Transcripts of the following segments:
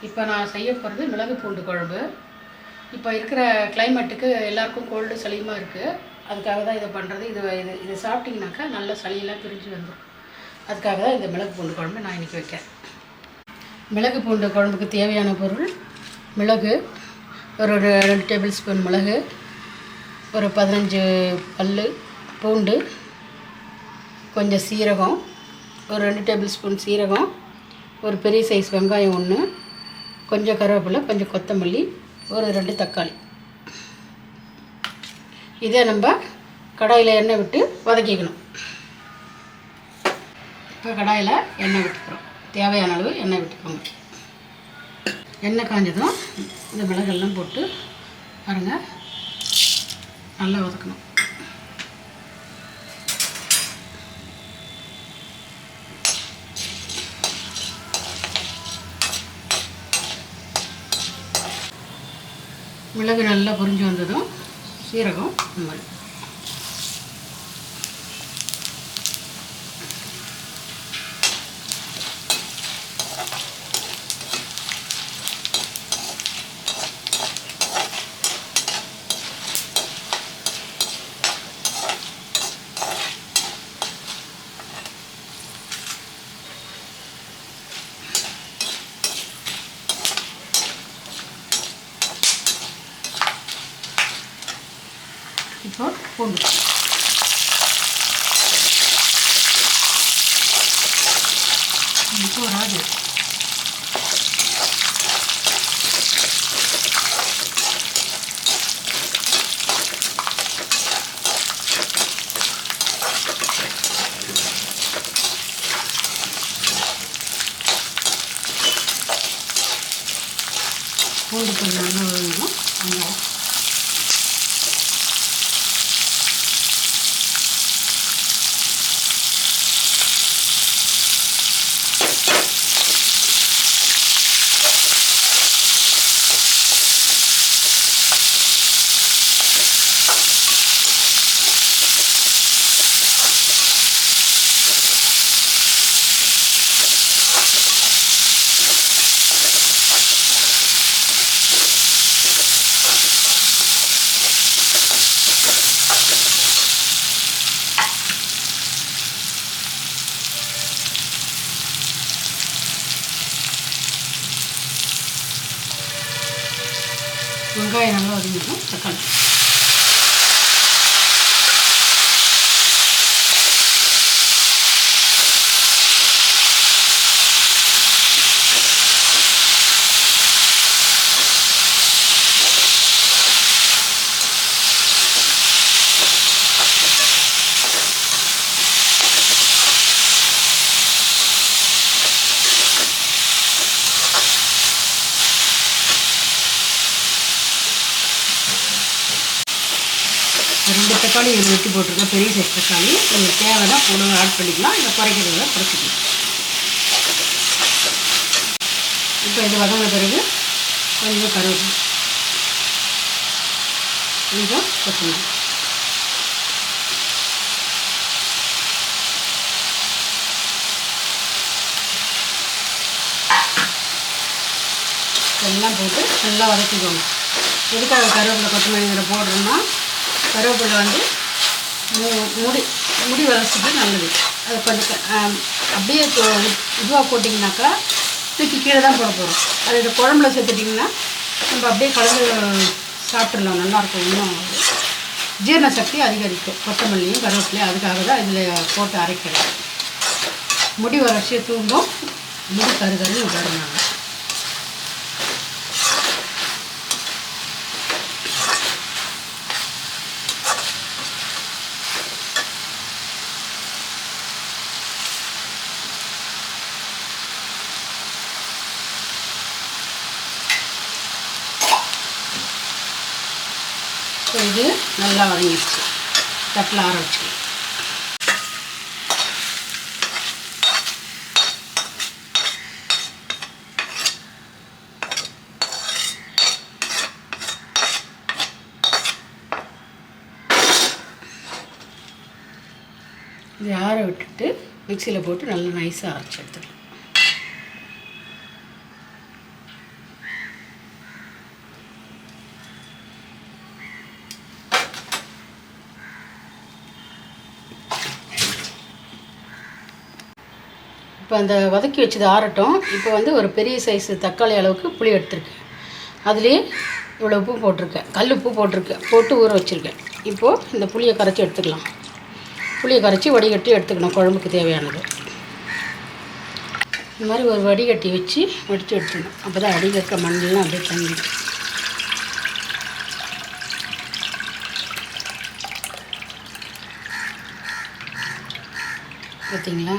இப்போ நான் செய்ய போகிறது மிளகு பூண்டு குழம்பு. இப்போ இருக்கிற கிளைமேட்டுக்கு எல்லாருக்கும் கோல்டு சளியமாக இருக்குது. அதுக்காக தான் இதை பண்ணுறது. இது சாப்பிட்டிங்கனாக்கா நல்ல சளியெல்லாம் பிரிஞ்சு வந்துடும். அதுக்காக தான் இந்த மிளகு பூண்டு குழம்பு நான் இன்றைக்கி வைக்கிறேன். மிளகு பூண்டு குழம்புக்கு தேவையான பொருள்: மிளகு ஒரு 2 டேபிள் ஸ்பூன் மிளகு, ஒரு 15 பல் பூண்டு, கொஞ்சம் சீரகம், ஒரு 2 டேபிள் ஸ்பூன் சீரகம், ஒரு பெரிய சைஸ் வெங்காயம் 1, கொஞ்சம் கருவேப்பிலை, கொஞ்சம் கொத்தமல்லி, ஒரு 2 தக்காளி. இதை நம்ம கடாயில் எண்ணெய் விட்டு வதக்கிக்கணும். இப்போ கடாயில் எண்ணெய் விட்டுக்கிறோம். தேவையான அளவு எண்ணெய் விட்டுக்கோங்க. எண்ணெய் காஞ்சதும் இந்த மிளகெல்லாம் போட்டு பாருங்கள், நல்லா வதக்கணும். மிளகு நல்லா பொரிஞ்சு வந்ததும் சீரகம் இந்த மாதிரி இப்போ பூண்டு இப்போ வராது. பூண்டு கொஞ்சம் நல்லா வதங்கணும். வெங்காயம் நல்லா வதங்கிடும். தக்காளி ரெண்டு தக்காளி இது வெட்டி போட்டிருக்கேன். பெரிய சைஸ் தக்காளி. உங்களுக்கு தேவைன்னா கூட ஆட் பண்ணிக்கலாம், இல்லை குறைக்கிறத குறைச்சிக்கலாம். இப்போ இது வதங்கின பிறகு கொஞ்சம் கருவேப்பிலை, கொஞ்சம் கொத்தமல்லி, எல்லாம் போட்டு நல்லா வதக்கிக்கோங்க. எதுக்காக கருவேப்பிலை கொத்தமல்லி போடுறோம்னா, கருவேப்பிலை வந்து முடி வளர்ச்சிக்கு நல்லது. அது கொஞ்சம் அப்படியே இதுவாக போட்டிங்கனாக்கா தூக்கி கீழே தான் போட போகிறோம். அது இந்த குழம்புல சேர்த்துட்டிங்கன்னா நம்ம அப்படியே கலந்து சாப்பிட்றலாம், நல்லாயிருக்கும். இன்னும் ஜீரண சக்தி அதிகரிக்கும் கொத்தமல்லியும் கருவேப்பிலையும். அதுக்காக தான் இதில் போட்டு அரைக்கிறது. முடி வளர்ச்சியை தூண்டும், முடி கருகருன்னு விடணும். இது நல்லா வதங்கிடுச்சு. தட்டில் ஆற வச்சுக்கலாம். இது ஆற விட்டுட்டு மிக்சியில் போட்டு நல்லா நைஸாக அரைச்சி எடுத்துக்கலாம். இப்போ அந்த வதக்கி வச்சது ஆறட்டும். இப்போ வந்து ஒரு பெரிய சைஸு தக்காளி அளவுக்கு புளி எடுத்துருக்கேன். அதுலேயே இவ்வளோ உப்பு போட்டிருக்கேன், கல் உப்பு போட்டிருக்கேன், போட்டு ஊற வச்சுருக்கேன். இப்போது இந்த புளியை கரைச்சி எடுத்துக்கலாம். புளியை கரைச்சி வடிகட்டி எடுத்துக்கணும் குழம்புக்கு தேவையானது. இந்த மாதிரி ஒரு வடிகட்டி வச்சு வடித்து எடுத்துக்கணும். அப்போ தான் அடியில் இருக்க மண்ணெலாம் அப்படியே தங்கிடும். பார்த்தீங்களா,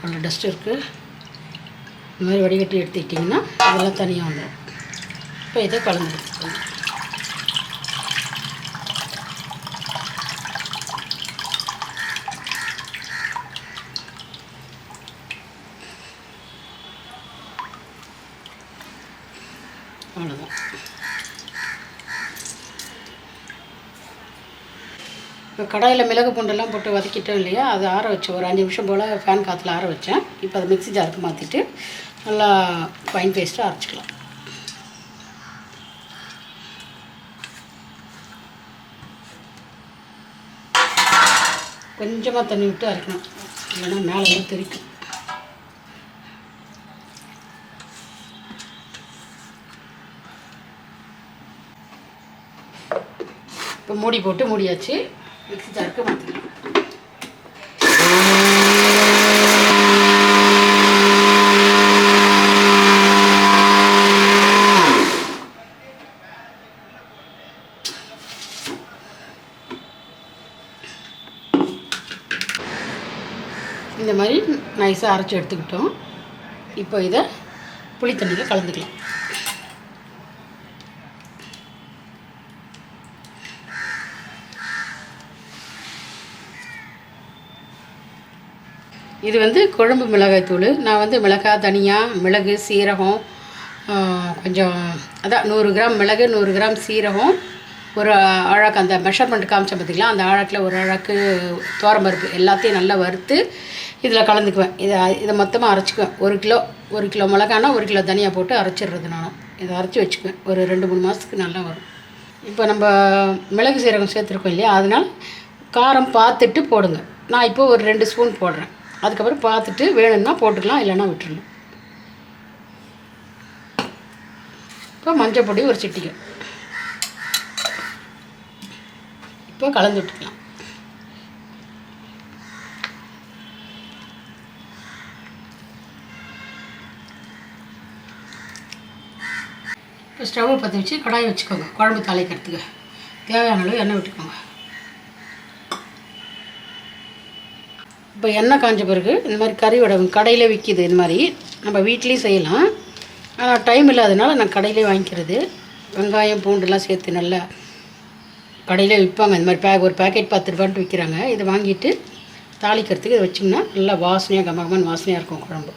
அவ்வளோ டஸ்ட் இருக்குது. இந்த மாதிரி வடிகட்டி எடுத்துக்கிட்டிங்கன்னா அதெல்லாம் தனியாக வந்துடும். இப்போ இதை கலந்து எடுத்துக்கணும். அவ்வளோதான். இப்போ கடாயில் மிளகு பூண்டெல்லாம் போட்டு வதக்கிட்டோம் இல்லையா, அது ஆற வச்சேன். ஒரு 5 நிமிஷம் போல் ஃபேன் காற்றுல ஆற வச்சேன். இப்போ அதை மிக்ஸி ஜாருக்கு மாற்றிட்டு நல்லா ஃபைன் பேஸ்ட்டாக அரைச்சிக்கலாம். கொஞ்சமாக தண்ணி விட்டு அரைக்கணும், இல்லைன்னா மேலே தெரிக்கும். இப்போ மூடி போட்டு மூடியாச்சு. மிக்ஸி ஜாருக்கு மாற்றிக்கலாம். இந்த மாதிரி நைஸாக அரைச்சி எடுத்துக்கிட்டோம். இப்போ இதை புளி தண்ணியில் கலந்துக்கலாம். இது வந்து குழம்பு மிளகாய் தூள். நான் வந்து மிளகாய், தனியா, மிளகு, சீரகம், கொஞ்சம் அதான் 100 கிராம் மிளகு, 100 கிராம் சீரகம், ஒரு அழகு அந்த மெஷர்மெண்ட் காமிச்சேன் பார்த்திங்களா, அந்த அழகில் ஒரு அழகு தோரம்பருப்பு எல்லாத்தையும் நல்லா வறுத்து இதில் கலந்துக்குவேன். இதை மொத்தமாக அரைச்சிக்குவேன். 1 கிலோ மிளகானா 1 கிலோ தனியாக போட்டு அரைச்சிடுறது. நானும் இதை அரைச்சி வச்சுக்குவேன். ஒரு 2-3 மாதத்துக்கு நல்லா வரும். இப்போ நம்ம மிளகு சீரகம் சேர்த்துருக்கோம் இல்லையா, அதனால் காரம் பார்த்துட்டு போடுங்க. நான் இப்போ ஒரு 2 ஸ்பூன் போடுறேன். அதுக்கப்புறம் பார்த்துட்டு வேணும்னா போட்டுக்கலாம், இல்லைன்னா விட்டுடணும். இப்போ மஞ்சள் பொடி ஒரு சிட்டிகை. இப்போ கலந்து விட்டுக்கலாம். இப்போ ஸ்டவ்வை பற்ற வச்சு கடாயை வச்சுக்கோங்க. குழம்பு தாளிக்கிறதுக்கு தேவையான அளவு எண்ணெய் விட்டுக்கோங்க. இப்போ எண்ணெய் காஞ்ச பிறகு இந்த மாதிரி கறி வடகம் கடையில் விற்கிது. இந்த மாதிரி நம்ம வீட்லேயும் செய்யலாம். ஆனால் டைம் இல்லாதனால நான் கடையிலே வாங்கிக்கிறது. வெங்காயம் பூண்டுலாம் சேர்த்து நல்லா கடையிலே விற்பாங்க. இந்த மாதிரி ஒரு பேக்கெட் 10 ரூபான்ட்டு விற்கிறாங்க. இதை வாங்கிட்டு தாளிக்கிறதுக்கு இதை வச்சிங்கன்னா நல்லா வாசனையாக கமகமான வாசனையாக இருக்கும் குழம்பு.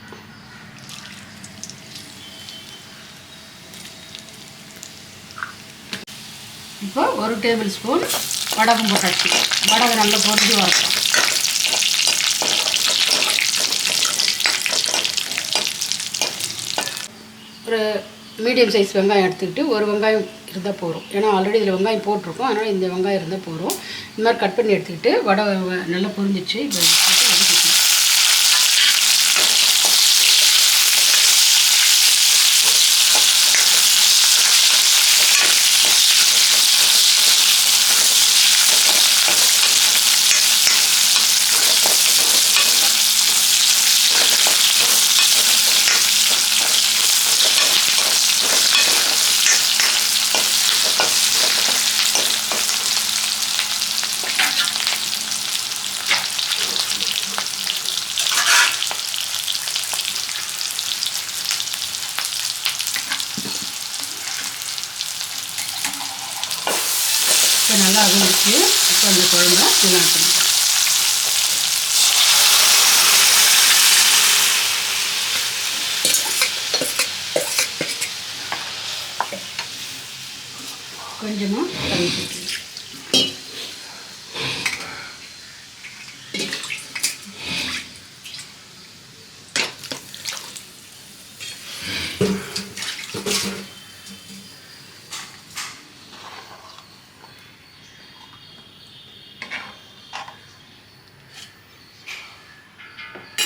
இப்போ 1 டேபிள் ஸ்பூன் வடகம் போட்டாச்சு. வடகம் நல்லா பொரிஞ்சு வரணும். ஒரு மீடியம் சைஸ் வெங்காயம் எடுத்துக்கிட்டு ஒரு வெங்காயம் இருந்தால் போகிறோம். ஏன்னா ஆல்ரெடி இதில் வெங்காயம் போட்டிருக்கோம், அதனால் இந்த வெங்காயம் இருந்தால் போகிறோம். இந்த மாதிரி கட் பண்ணி எடுத்துக்கிட்டு வடை நல்லா பொரிஞ்சிச்சு. இப்போ வதக்கிக்கலாம். இப்போ நல்லா அவிஞ்சிச்சு. இப்போ அந்த குழம்பை நல்லா பண்ணணும். கொஞ்சமாக தண்ணி ஊற்றி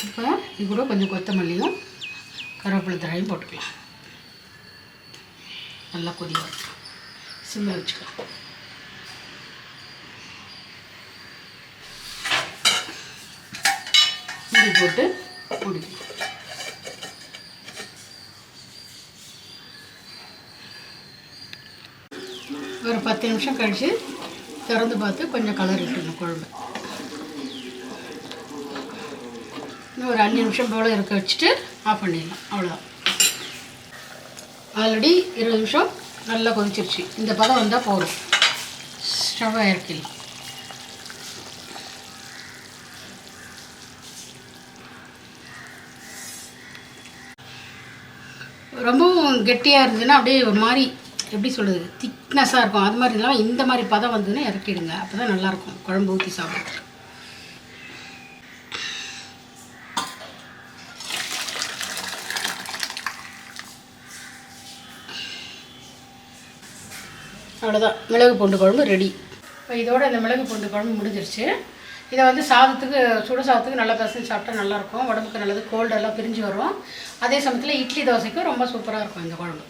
இப்போ இது கூட கொஞ்சம் கொத்தமல்லியும் கருவேப்பிலை தழையும் போட்டுக்கலாம். நல்லா கொதி வரட்டும். சிம்மில் வச்சுக்கலாம். மூடி போட்டு மூடிக்கலாம். ஒரு 10 நிமிஷம் கழித்து திறந்து பார்த்து கொஞ்சம் கலர் விட்டுருங்க குழம்பு. இன்னும் ஒரு 5 நிமிஷம் போல் இருக்க வச்சுட்டு ஆஃப் பண்ணிடலாம். அவ்வளோதான். ஆல்ரெடி 20 நிமிஷம் நல்லா கொதிச்சிருச்சு. இந்த பதம் வந்தால் போதும். ஸ்டவ்வை இறக்கிடலாம். ரொம்பவும் கெட்டியாக இருந்ததுன்னா அப்படியே ஒரு மாதிரி எப்படி சொல்கிறது, திக்னஸாக இருக்கும். அது மாதிரி இருந்தாலும் இந்த மாதிரி பதம் வந்ததுன்னா இறக்கிடுங்க. அப்போ தான் நல்லாயிருக்கும் குழம்பு ஊற்றி சாப்பிட. அவ்வளோதான், மிளகு பூண்டு குழம்பு ரெடி. இப்போ இதோட இந்த மிளகு பூண்டு குழம்பு முடிஞ்சிருச்சு. இதை வந்து சாதத்துக்கு, சுட சாதத்துக்கு நல்லா பசங்க சாப்பிட்டா நல்லாயிருக்கும். உடம்புக்கு நல்லது, கோல்டெல்லாம் பிரிஞ்சு வரும். அதே சமயத்தில் இட்லி தோசைக்கும் ரொம்ப சூப்பராக இருக்கும் இந்த குழம்பு.